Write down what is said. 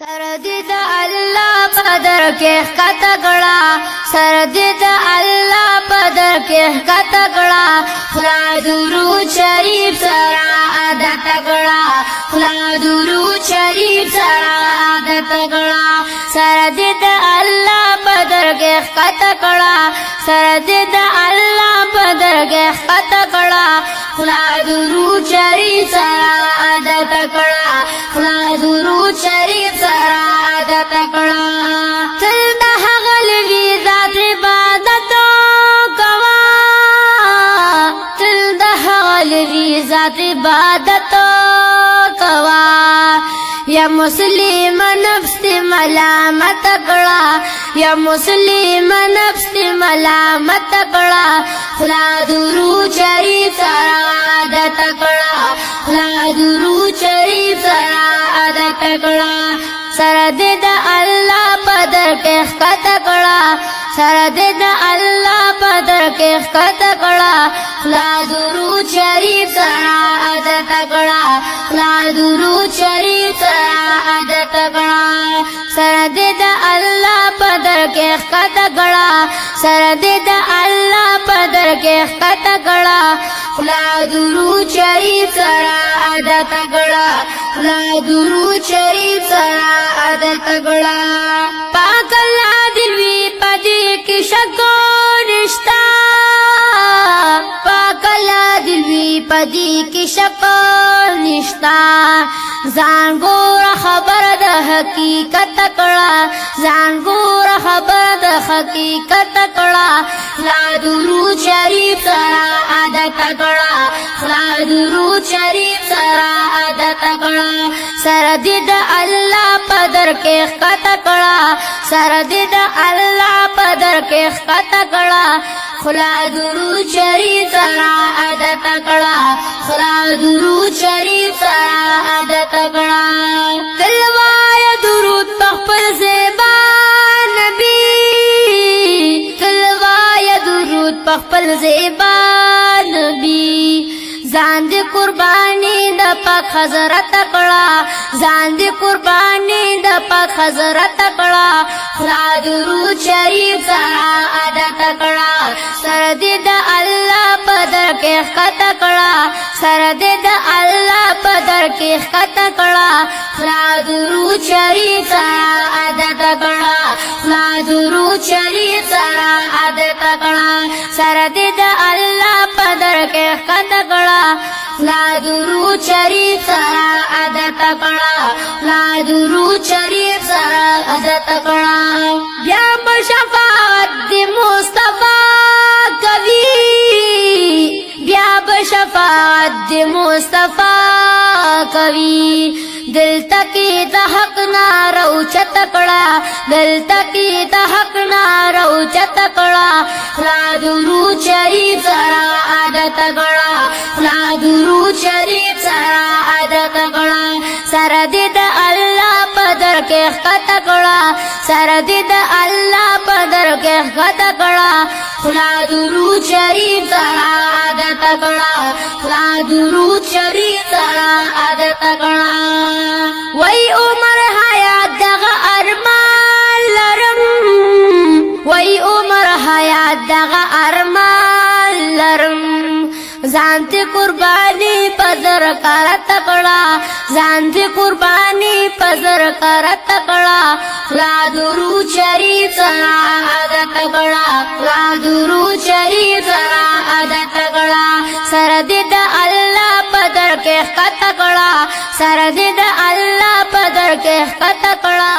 सरदिद अल्लाह पदर के कतगड़ा सरदिद अल्लाह पदर के कतगड़ा खुला दुरूद शरीफ सरा आदत गड़ा खुला दुरूद शरीफ सरा आदत गड़ा सरदिद अल्लाह पदर के कतगड़ा सरदिद अल्लाह पदर के कतगड़ा खुला दुरूद शरीफ सरा आदत गड़ा खुला दुरूद शरीफ सरा आदत गड़ा चल दहगल वी ज़ात इबादतो कवा चल दहगल वी ज़ात इबादतो कवा या मुस्लिम नफ्स मलामत गड़ा या मुस्लिम नफ्स मलामत गड़ा खुला दुरूद शरीफ सरा आदत गड़ा खुला दुरूद शरीफ सरा आदत गड़ा सरदिद अल्लाह पदर के कतगड़ा सरदिद अल्लाह पदर के कतगड़ा खुला दुरूद शरीफ सरा आदत गड़ा खुला दुरूद शरीफ सरा आदत गड़ा सरदिद अल्लाह पदर के कतगड़ा सरदिद अल्लाह पदर के कतगड़ा खुला दुरूद शरीफ सरा आदत गड़ा खुला दुरूद शरीफ सरा आदत गड़ा पाक अल्लाह दिलवी पदी की शको रिश्ता पाक अल्लाह दिलवी पदी की शको रिश्ता जानगोर खबर द हकीकत कड़ा जानगोर खबर द हकीकत कड़ा खुला दुरूद शरीफ सरा आदत गड़ा खुला दुरूद शरीफ सरा आदत गड़ा सरदिद अल्लाह पदर के कतगड़ा सरदिद अल्लाह पदर के कतगड़ा खुला दुरूद शरीफ सरा आदत गड़ा खुला दुरूद शरीफ सरा आदत गड़ा दिलवाया दुरूद तख्फल ज़ेबा नबी दिलवाया दुरूद तख्फल ज़ेबा नबी जान दे कुर्बानी द पाक हज़रत कड़ा जान दे कुर्बानी द पाक हज़रत कड़ा खुला दुरूद शरीफ सरा आदत कड़ा सरदिद अल्लाह पदर के कतगड़ा सरदिद अल्लाह पदर के कतगड़ा खुला दुरूद शरीफ सरा आदत गड़ा खुला दुरूद शरीफ सरा आदत गड़ा सरदिद अल्लाह पदर के कतगड़ा खुला दुरूद शरीफ सरा आदत गड़ा खुला दुरूद शरीफ सरा आदत गड़ा या बशफाअत दे मुस्तफा कवी या बशफाअत दे मुस्तफा कवी दिल तकी दहक ना रौचत कड़ा दिल तकी दहक ना रौचत कड़ा खुला दुरूद शरीफ सरा आदत गड़ा खुला दुरूद शरीफ सरा आदत गड़ा सरदिद अल्लाह पदर के कतगड़ा सरदिद अल्लाह पदर के कतगड़ा खुला दुरूद शरीफ सरा आदत गड़ा खुला दुरूद शरीफ सरा आदत गड़ा वही उमर हयात दगा अरमान लरम वही उमर हयात दगा अरमान लरम जानते कुर्बानी पजर करत कड़ा जानते कुर्बानी पजर करत कड़ा खुला दुरूद शरीफ सरा आदत गड़ा खुला दुरूद शरीफ सरा आदत गड़ा सरदिद अल्लाह पदर के कतगड़ा सरदिद अल्लाह पदर के कतगड़ा